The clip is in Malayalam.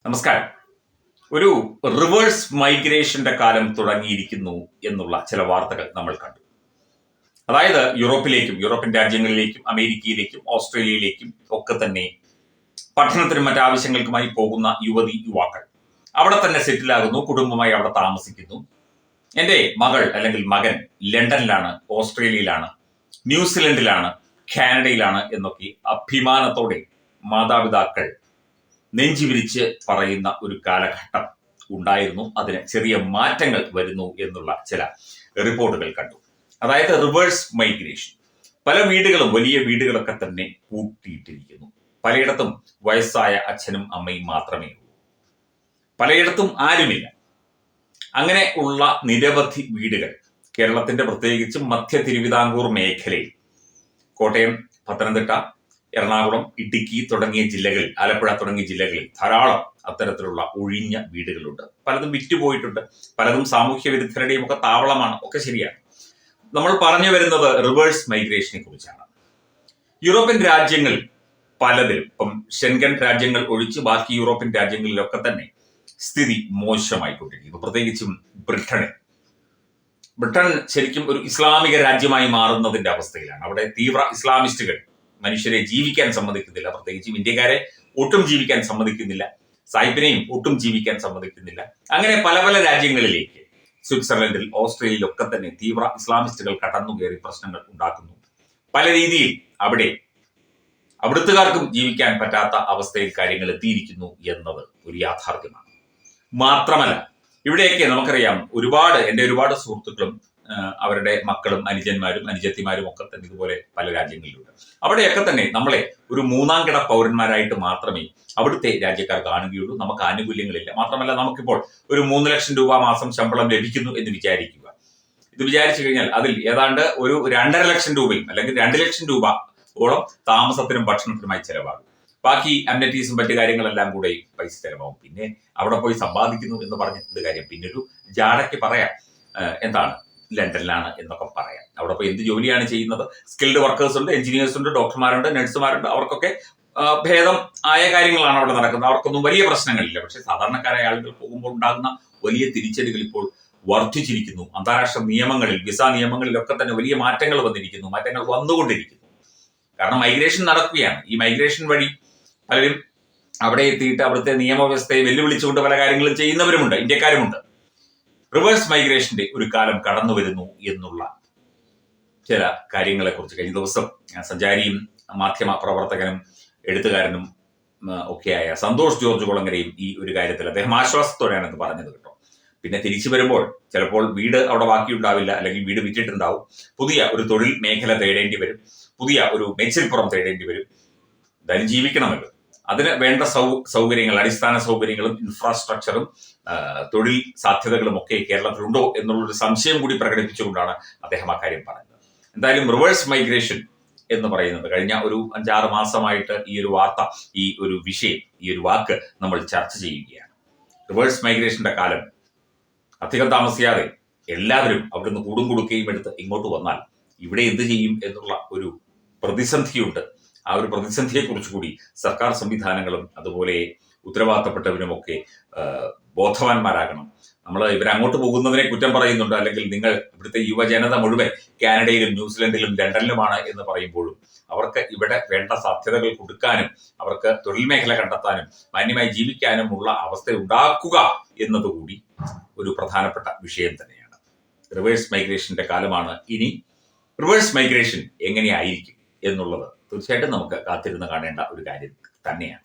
നമസ്കാരം. ഒരു റിവേഴ്സ് മൈഗ്രേഷന്റെ കാലം തുടങ്ങിയിരിക്കുന്നു എന്നുള്ള ചില വാർത്തകൾ നമ്മൾ കണ്ടു. അതായത് യൂറോപ്യൻ രാജ്യങ്ങളിലേക്കും അമേരിക്കയിലേക്കും ഓസ്ട്രേലിയയിലേക്കും ഒക്കെ തന്നെ പഠനത്തിനും മറ്റാവശ്യങ്ങൾക്കുമായി പോകുന്ന യുവാക്കൾ അവിടെ തന്നെ സെറ്റിലാകുന്നു, കുടുംബമായി അവിടെ താമസിക്കുന്നു. എൻ്റെ മകൾ അല്ലെങ്കിൽ മകൻ ലണ്ടനിലാണ്, ഓസ്ട്രേലിയയിലാണ്, ന്യൂസിലൻഡിലാണ്, കാനഡയിലാണ് എന്നൊക്കെ അഭിമാനത്തോടെ മാതാപിതാക്കൾ നെഞ്ചുവിരിച്ച് പറയുന്ന ഒരു കാലഘട്ടം ഉണ്ടായിരുന്നു. അതിന് ചെറിയ മാറ്റങ്ങൾ വരുന്നു എന്നുള്ള ചില റിപ്പോർട്ടുകൾ കണ്ടു. അതായത് റിവേഴ്സ് മൈഗ്രേഷൻ. പല വീടുകളും, വലിയ വീടുകളൊക്കെ തന്നെ കൂട്ടിയിട്ടിരിക്കുന്നു. പലയിടത്തും വയസ്സായ അച്ഛനും അമ്മയും മാത്രമേ ഉള്ളൂ, പലയിടത്തും ആരുമില്ല. അങ്ങനെ ഉള്ള നിരവധി വീടുകൾ കേരളത്തിന്റെ പ്രത്യേകിച്ചും മധ്യ തിരുവിതാംകൂർ മേഖലയിൽ, കോട്ടയം, പത്തനംതിട്ട, എറണാകുളം, ഇടുക്കി തുടങ്ങിയ ജില്ലകളിൽ, ആലപ്പുഴ തുടങ്ങിയ ജില്ലകളിൽ ധാരാളം അത്തരത്തിലുള്ള ഒഴിഞ്ഞ വീടുകളുണ്ട്. പലതും വിറ്റുപോയിട്ടുണ്ട്, പലതും സാമൂഹ്യ വിരുദ്ധരുടെയും ഒക്കെ താവളമാണ്. ഒക്കെ ശരിയാണ്. നമ്മൾ പറഞ്ഞു വരുന്നത് റിവേഴ്സ് മൈഗ്രേഷനെ കുറിച്ചാണ്. യൂറോപ്യൻ രാജ്യങ്ങൾ പലതിലും, ഇപ്പം ഷെൻഗൻ രാജ്യങ്ങൾ ഒഴിച്ച് ബാക്കി യൂറോപ്യൻ രാജ്യങ്ങളിലൊക്കെ തന്നെ സ്ഥിതി മോശമായിക്കൊണ്ടിരിക്കുന്നു. പ്രത്യേകിച്ചും ബ്രിട്ടൻ ശരിക്കും ഒരു ഇസ്ലാമിക രാജ്യമായി മാറുന്നതിന്റെ അവസ്ഥയിലാണ്. അവിടെ തീവ്ര ഇസ്ലാമിസ്റ്റുകൾ മനുഷ്യരെ ജീവിക്കാൻ സമ്മതിക്കുന്നില്ല. പ്രത്യേകിച്ചും ഇന്ത്യക്കാരെ ഒട്ടും ജീവിക്കാൻ സമ്മതിക്കുന്നില്ല, സായിപ്പിനെയും ഒട്ടും ജീവിക്കാൻ സമ്മതിക്കുന്നില്ല. അങ്ങനെ പല പല രാജ്യങ്ങളിലേക്ക്, സ്വിറ്റ്സർലൻഡിൽ, ഓസ്ട്രേലിയയിലൊക്കെ തന്നെ തീവ്ര ഇസ്ലാമിസ്റ്റുകൾ കടന്നുകയറി പ്രശ്നങ്ങൾ ഉണ്ടാക്കുന്നു. പല രീതിയിൽ അവിടുത്തുകാർക്കും ജീവിക്കാൻ പറ്റാത്ത അവസ്ഥയിൽ കാര്യങ്ങൾ എത്തിയിരിക്കുന്നു എന്നത് ഒരു യാഥാർത്ഥ്യമാണ്. മാത്രമല്ല, ഇവിടെയൊക്കെ നമുക്കറിയാം, എൻ്റെ ഒരുപാട് സുഹൃത്തുക്കളും അവരുടെ മക്കളും അനുജന്മാരും അനുജത്തിമാരും ഒക്കെ തന്നെ ഇതുപോലെ പല രാജ്യങ്ങളിലുണ്ട്. അവിടെയൊക്കെ തന്നെ നമ്മളെ ഒരു മൂന്നാം കിട പൗരന്മാരായിട്ട് മാത്രമേ അവിടുത്തെ രാജ്യക്കാർ കാണുകയുള്ളൂ. നമുക്ക് ആനുകൂല്യങ്ങളില്ല. മാത്രമല്ല, നമുക്കിപ്പോൾ ഒരു 3 ലക്ഷം രൂപ മാസം ശമ്പളം ലഭിക്കുന്നു എന്ന് വിചാരിക്കുക. ഇത് വിചാരിച്ചു കഴിഞ്ഞാൽ അതിൽ ഏതാണ്ട് ഒരു 2.5 ലക്ഷം രൂപയും അല്ലെങ്കിൽ 2 ലക്ഷം രൂപ ഓളം താമസത്തിനും ഭക്ഷണത്തിനുമായി ചെലവാകും. ബാക്കി അമ്യൂണിറ്റീസും മറ്റു കാര്യങ്ങളെല്ലാം കൂടെ പൈസ ചെലവാകും. പിന്നെ അവിടെ പോയി സമ്പാദിക്കുന്നു എന്ന് പറഞ്ഞിട്ട് കാര്യം. പിന്നെ ഒരു ജാടയ്ക്ക് പറയാം, എന്താണ് ലണ്ടനിലാണ് എന്നൊക്കെ പറയാം. അവിടെ പോയി എന്ത് ജോലിയാണ് ചെയ്യുന്നത്? സ്കിൽഡ് വർക്കേഴ്സ് ഉണ്ട്, എഞ്ചിനീയേഴ്സ് ഉണ്ട്, ഡോക്ടർമാരുണ്ട്, നഴ്സുമാരുണ്ട്. അവർക്കൊക്കെ ഭേദം ആയ കാര്യങ്ങളാണ് അവിടെ നടക്കുന്നത്. അവർക്കൊന്നും വലിയ പ്രശ്നങ്ങളില്ല. പക്ഷെ സാധാരണക്കാരായ ആളുകൾ പോകുമ്പോൾ ഉണ്ടാകുന്ന വലിയ തിരിച്ചടികൾ ഇപ്പോൾ വർദ്ധിച്ചിരിക്കുന്നു. അന്താരാഷ്ട്ര നിയമങ്ങളിൽ, വിസ നിയമങ്ങളിലൊക്കെ തന്നെ വലിയ മാറ്റങ്ങൾ വന്നുകൊണ്ടിരിക്കുന്നു. കാരണം മൈഗ്രേഷൻ നടക്കുകയാണ്. ഈ മൈഗ്രേഷൻ വഴി പലരും അവിടെ എത്തിയിട്ട് അവിടുത്തെ നിയമവ്യവസ്ഥയെ വെല്ലുവിളിച്ചുകൊണ്ട് പല കാര്യങ്ങളും ചെയ്യുന്നവരുമുണ്ട്, ഇന്ത്യക്കാരുമുണ്ട്. റിവേഴ്സ് മൈഗ്രേഷന്റെ ഒരു കാലം കടന്നു വരുന്നു എന്നുള്ള ചില കാര്യങ്ങളെ കുറിച്ച് കഴിഞ്ഞ ദിവസം സഞ്ചാരിയും മാധ്യമ പ്രവർത്തകനും എഴുത്തുകാരനും ഒക്കെയായ സന്തോഷ് ജോർജ് കുളങ്ങരയും ഈ ഒരു കാര്യത്തിൽ അദ്ദേഹം ആശ്വാസത്തോടെയാണ് ഇത് പറഞ്ഞത് കേട്ടോ. പിന്നെ തിരിച്ചു വരുമ്പോൾ ചിലപ്പോൾ വീട് അവിടെ ബാക്കിയുണ്ടാവില്ല, അല്ലെങ്കിൽ വീട് വിറ്റിട്ടുണ്ടാവും. പുതിയ ഒരു തൊഴിൽ മേഖല തേടേണ്ടി വരും, പുതിയ ഒരു മേച്ചിൽപ്പുറം തേടേണ്ടി വരും. എന്തായാലും ജീവിക്കണമല്ലോ. അതിന് വേണ്ട സൗകര്യങ്ങൾ, അടിസ്ഥാന സൗകര്യങ്ങളും ഇൻഫ്രാസ്ട്രക്ചറും തൊഴിൽ സാധ്യതകളും ഒക്കെ കേരളത്തിലുണ്ടോ എന്നുള്ളൊരു സംശയം കൂടി പ്രകടിപ്പിച്ചുകൊണ്ടാണ് അദ്ദേഹം ആ കാര്യം പറഞ്ഞത്. എന്തായാലും റിവേഴ്സ് മൈഗ്രേഷൻ എന്ന് പറയുന്നത് കഴിഞ്ഞ ഒരു 5-6 മാസമായിട്ട് ഈ ഒരു വാർത്ത, ഈ ഒരു വിഷയം, ഈ ഒരു വാക്ക് നമ്മൾ ചർച്ച ചെയ്യുകയാണ്. റിവേഴ്സ് മൈഗ്രേഷന്റെ കാലം അധികം താമസിയാതെ എല്ലാവരും അവിടുന്ന് കൂടും കൊടുക്കുകയും എടുത്ത് ഇങ്ങോട്ട് വന്നാൽ ഇവിടെ എന്ത് ചെയ്യും എന്നുള്ള ഒരു പ്രതിസന്ധിയുണ്ട്. ആ ഒരു പ്രതിസന്ധിയെ കുറിച്ച് കൂടി സർക്കാർ സംവിധാനങ്ങളും അതുപോലെ ഉത്തരവാദിത്തപ്പെട്ടവരുമൊക്കെ ബോധവാന്മാരാകണം. നമ്മൾ ഇവരങ്ങോട്ട് പോകുന്നതിനെ കുറ്റം പറയുന്നുണ്ട്, അല്ലെങ്കിൽ നിങ്ങൾ ഇവിടുത്തെ യുവജനത മുഴുവൻ കാനഡയിലും ന്യൂസിലൻഡിലും ലണ്ടനിലുമാണ് എന്ന് പറയുമ്പോഴും അവർക്ക് ഇവിടെ വേണ്ട സാധ്യതകൾ കൊടുക്കാനും അവർക്ക് തൊഴിൽ മേഖല കണ്ടെത്താനും മാന്യമായി ജീവിക്കാനുമുള്ള അവസ്ഥ ഉണ്ടാക്കുക എന്നതുകൂടി ഒരു പ്രധാനപ്പെട്ട വിഷയം തന്നെയാണ്. റിവേഴ്സ് മൈഗ്രേഷന്റെ കാലമാണ് ഇനി. റിവേഴ്സ് മൈഗ്രേഷൻ എങ്ങനെയായിരിക്കും എന്നുള്ളത് തീർച്ചയായിട്ടും നമുക്ക് കാത്തിരുന്ന് കാണേണ്ട ഒരു കാര്യം തന്നെയാണ്.